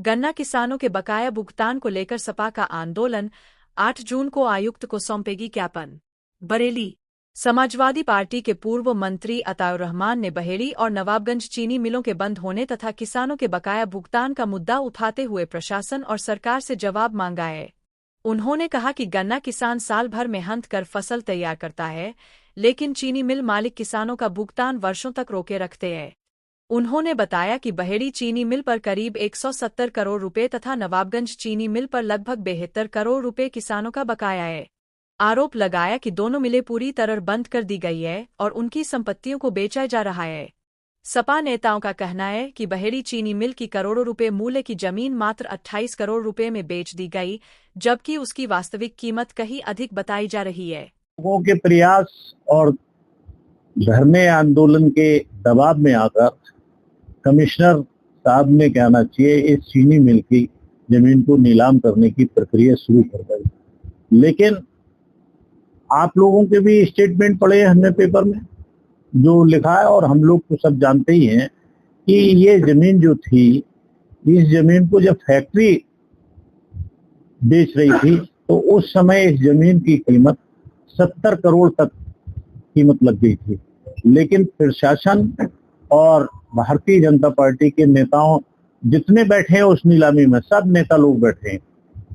गन्ना किसानों के बकाया भुगतान को लेकर सपा का आंदोलन, 8 जून को आयुक्त को सौंपेगी ज्ञापन। बरेली। समाजवादी पार्टी के पूर्व मंत्री अताउर रहमान ने बहेड़ी और नवाबगंज चीनी मिलों के बंद होने तथा किसानों के बकाया भुगतान का मुद्दा उठाते हुए प्रशासन और सरकार से जवाब मांगा है। उन्होंने कहा कि गन्ना किसान साल भर मेहनत कर फसल तैयार करता है, लेकिन चीनी मिल मालिक किसानों का भुगतान वर्षों तक रोके रखते हैं। उन्होंने बताया कि बहेड़ी चीनी मिल पर करीब 170 करोड़ रुपए तथा नवाबगंज चीनी मिल पर लगभग 72 करोड़ रुपए किसानों का बकाया है। आरोप लगाया कि दोनों मिलें पूरी तरह बंद कर दी गई है और उनकी संपत्तियों को बेचा जा रहा है। सपा नेताओं का कहना है कि बहेड़ी चीनी मिल की करोड़ों रुपए मूल्य की जमीन मात्र 28 करोड़ रुपए में बेच दी गई, जबकि उसकी वास्तविक कीमत कहीं अधिक बताई जा रही है। लोगों के प्रयास और धरने आंदोलन के दबाव में आकर कमिश्नर साहब ने कहना चाहिए इस चीनी मिल की जमीन को नीलाम करने की प्रक्रिया शुरू कर दी। लेकिन आप लोगों के भी स्टेटमेंट पढ़े हमने पेपर में जो लिखा है, और हम लोग तो सब जानते ही हैं कि ये जमीन जो थी, इस जमीन को जब फैक्ट्री बेच रही थी तो उस समय इस जमीन की कीमत 70 करोड़ तक कीमत लग गई थी। लेकिन प्रशासन और भारतीय जनता पार्टी के नेताओं जितने बैठे हैं उस नीलामी में, सब नेता लोग बैठे हैं,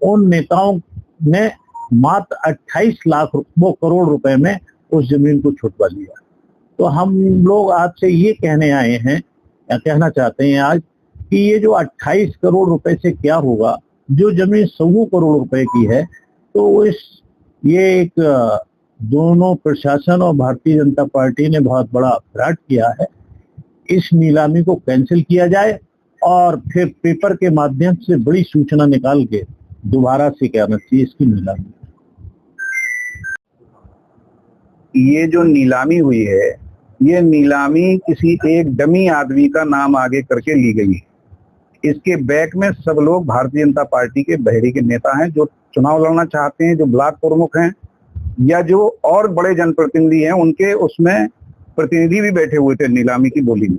उन नेताओं ने मात्र 28 लाख करोड़ रुपए में उस जमीन को छुटवा लिया। तो हम लोग आपसे ये कहने आए हैं या कहना चाहते हैं आज कि ये जो 28 करोड़ रुपए से क्या होगा, जो जमीन 100 करोड़ रुपए की है, तो ये एक दोनों प्रशासन और भारतीय जनता पार्टी ने बहुत बड़ा अपराध किया है। इस नीलामी को कैंसिल किया जाए और फिर पेपर के माध्यम से बड़ी सूचना निकाल के दोबारा से कहना चाहिए इसकी नीलामी। ये जो नीलामी हुई है, ये नीलामी किसी एक डमी आदमी का नाम आगे करके ली गई है। इसके बैक में सब लोग भारतीय जनता पार्टी के बहेड़ी के नेता हैं जो चुनाव लड़ना चाहते हैं, जो ब्लॉक प्रमुख हैं या जो और बड़े जनप्रतिनिधि हैं, उनके उसमें प्रतिनिधि भी बैठे हुए थे नीलामी की बोली में।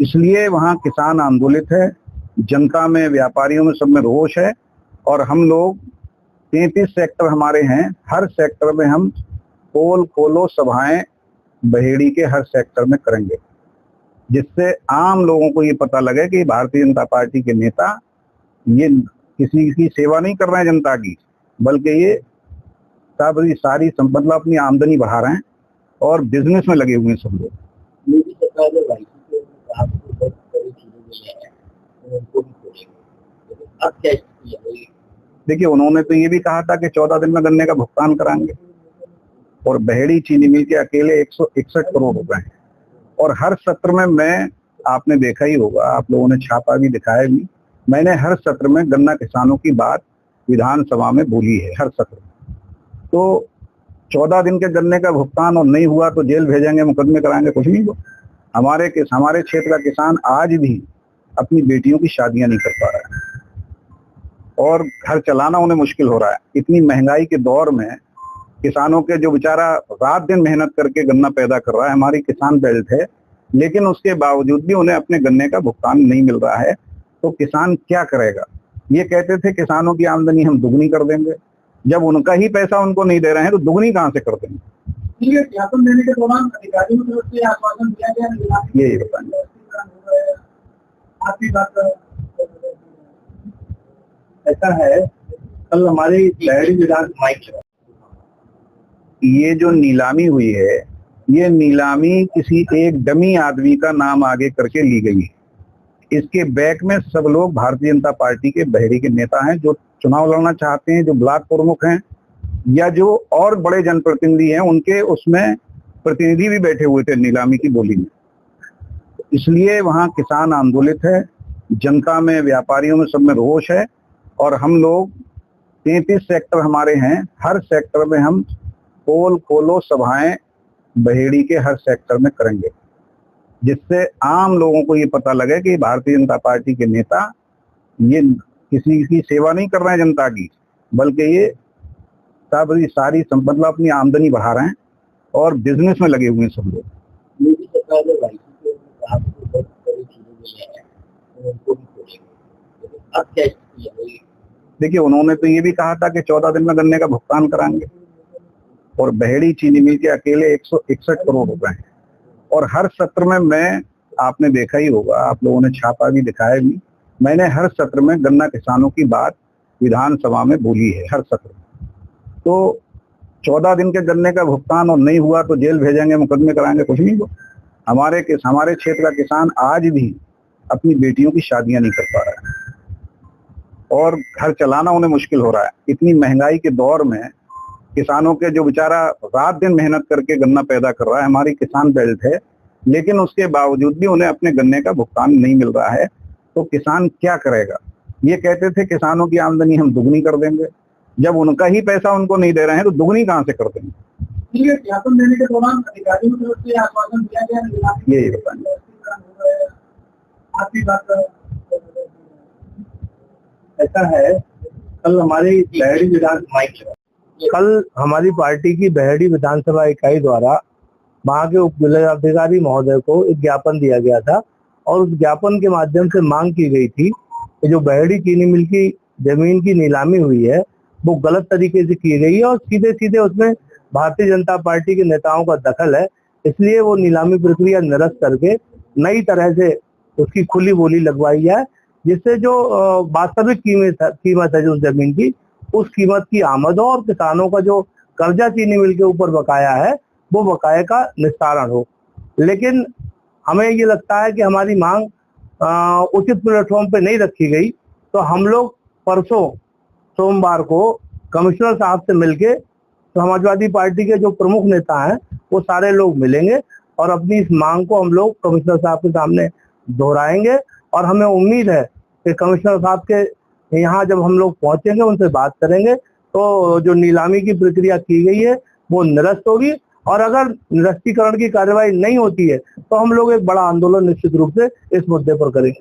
इसलिए वहां किसान आंदोलित है, जनता में, व्यापारियों में, सब में रोष है। और हम लोग 33 सेक्टर हमारे हैं, हर सेक्टर में हम पोल खोलो सभाएं बहेड़ी के हर सेक्टर में करेंगे, जिससे आम लोगों को ये पता लगे कि भारतीय जनता पार्टी के नेता ये किसी की सेवा नहीं कर रहे हैं जनता की, बल्कि ये सारी मतलब अपनी आमदनी बढ़ा रहे हैं और बिजनेस में लगे हुए हैं सब लोग। देखिए, उन्होंने तो ये भी कहा था कि 14 दिन में गन्ने का भुगतान कराएंगे, और बहेड़ी चीनी मिल के अकेले 161 करोड़ रुपए हैं। और हर सत्र में आपने देखा ही होगा, आप लोगों ने छापा भी दिखाया भी, मैंने हर सत्र में गन्ना किसानों की बात विधानसभा में बोली है, हर सत्र में। तो 14 दिन के गन्ने का भुगतान और नहीं हुआ तो जेल भेजेंगे, मुकदमे कराएंगे, कुछ नहीं हुआ। हमारे क्षेत्र का किसान आज भी अपनी बेटियों की शादियां नहीं कर पा रहा है और घर चलाना उन्हें मुश्किल हो रहा है। इतनी महंगाई के दौर में किसानों के जो बेचारा रात दिन मेहनत करके गन्ना पैदा कर रहा है, हमारी किसान बेल्ट है, लेकिन उसके बावजूद भी उन्हें अपने गन्ने का भुगतान नहीं मिल रहा है। तो किसान क्या करेगा? ये कहते थे किसानों की आमदनी हम दुगनी कर देंगे, जब उनका ही पैसा उनको नहीं दे रहे हैं तो दुगनी कहां से कर देंगे? ज्ञापन देने के दौरान अधिकारियों की तरफ से आश्वासन दिया गया, यही बताएंगे आपकी बात ऐसा है। कल हमारी बहेड़ी विधानसभा ये जो नीलामी हुई है, ये नीलामी किसी एक डमी आदमी का नाम आगे करके ली गई है। इसके बैक में सब लोग भारतीय जनता पार्टी के बहेड़ी के नेता हैं जो चुनाव लड़ना चाहते हैं, जो ब्लॉक प्रमुख हैं या जो और बड़े जनप्रतिनिधि हैं, उनके उसमें प्रतिनिधि भी बैठे हुए थे नीलामी की बोली में। इसलिए वहां किसान आंदोलित है, जनता में, व्यापारियों में, सब में रोष है। और हम लोग 33 सेक्टर हमारे हैं, हर सेक्टर में हम पोल खोलो सभाएं बहेड़ी के हर सेक्टर में करेंगे, जिससे आम लोगों को ये पता लगे कि भारतीय जनता पार्टी के नेता ये किसी की सेवा नहीं कर रहे हैं जनता की, बल्कि ये सारी मतलब अपनी आमदनी बढ़ा रहे हैं और बिजनेस में लगे हुए हैं सब लोग। अब क्या स्थिति है? देखिए, उन्होंने तो ये भी कहा था कि 14 दिन में गन्ने का भुगतान कराएंगे, और बहेड़ी चीनी मिल के अकेले 161 करोड़ रुपए हैं। और हर सत्र में आपने देखा ही होगा, आप लोगों ने छापा भी दिखाया भी, मैंने हर सत्र में गन्ना किसानों की बात विधानसभा में बोली है, हर सत्र में। तो 14 दिन के गन्ने का भुगतान और नहीं हुआ तो जेल भेजेंगे, मुकदमे कराएंगे, कुछ नहीं हुआ। हमारे क्षेत्र का किसान आज भी अपनी बेटियों की शादियां नहीं कर पा रहा है, और घर चलाना उन्हें मुश्किल हो रहा है। इतनी महंगाई के दौर में किसानों के जो बेचारा रात दिन मेहनत करके गन्ना पैदा कर रहा है, हमारी किसान बेल्ट है, लेकिन उसके बावजूद भी उन्हें अपने गन्ने का भुगतान नहीं मिल रहा है। तो किसान क्या करेगा? ये कहते थे किसानों की आमदनी हम दुगनी कर देंगे, जब उनका ही पैसा उनको नहीं दे रहे हैं तो दुगनी कहां से कर देंगे? ये ज्ञापन देने के दौरान अधिकारियों की तरफ से आश्वासन दिया गया, यही बताएंगे। आपकी बात ऐसा है, कल हमारी पार्टी की बहेड़ी विधानसभा इकाई द्वारा वहां के उप जिलाधिकारी महोदय को एक ज्ञापन दिया गया था, और उस ज्ञापन के माध्यम से मांग की गई थी कि जो बहेड़ी चीनी मिल की जमीन की नीलामी हुई है वो गलत तरीके से की गई है, और सीधे सीधे उसमें भारतीय जनता पार्टी के नेताओं का दखल है। इसलिए वो नीलामी प्रक्रिया निरस्त करके नई तरह से उसकी खुली बोली लगवाई है, जिससे जो वास्तविक कीमत है जो जमीन की, उस कीमत की आमद हो, और किसानों का जो कर्जा चीनी मिल के ऊपर बकाया है वो बकाये का निस्तारण हो। लेकिन हमें ये लगता है कि हमारी मांग उचित प्लेटफॉर्म पे नहीं रखी गई, तो हम लोग परसों सोमवार को कमिश्नर साहब से मिलके समाजवादी पार्टी के जो प्रमुख नेता हैं वो सारे लोग मिलेंगे, और अपनी इस मांग को हम लोग कमिश्नर साहब के सामने दोहराएंगे। और हमें उम्मीद है कि कमिश्नर साहब के यहाँ जब हम लोग पहुंचेंगे, उनसे बात करेंगे, तो जो नीलामी की प्रक्रिया की गई है वो निरस्त होगी, और अगर निरस्तीकरण की कार्रवाई नहीं होती है तो हम लोग एक बड़ा आंदोलन निश्चित रूप से इस मुद्दे पर करेंगे।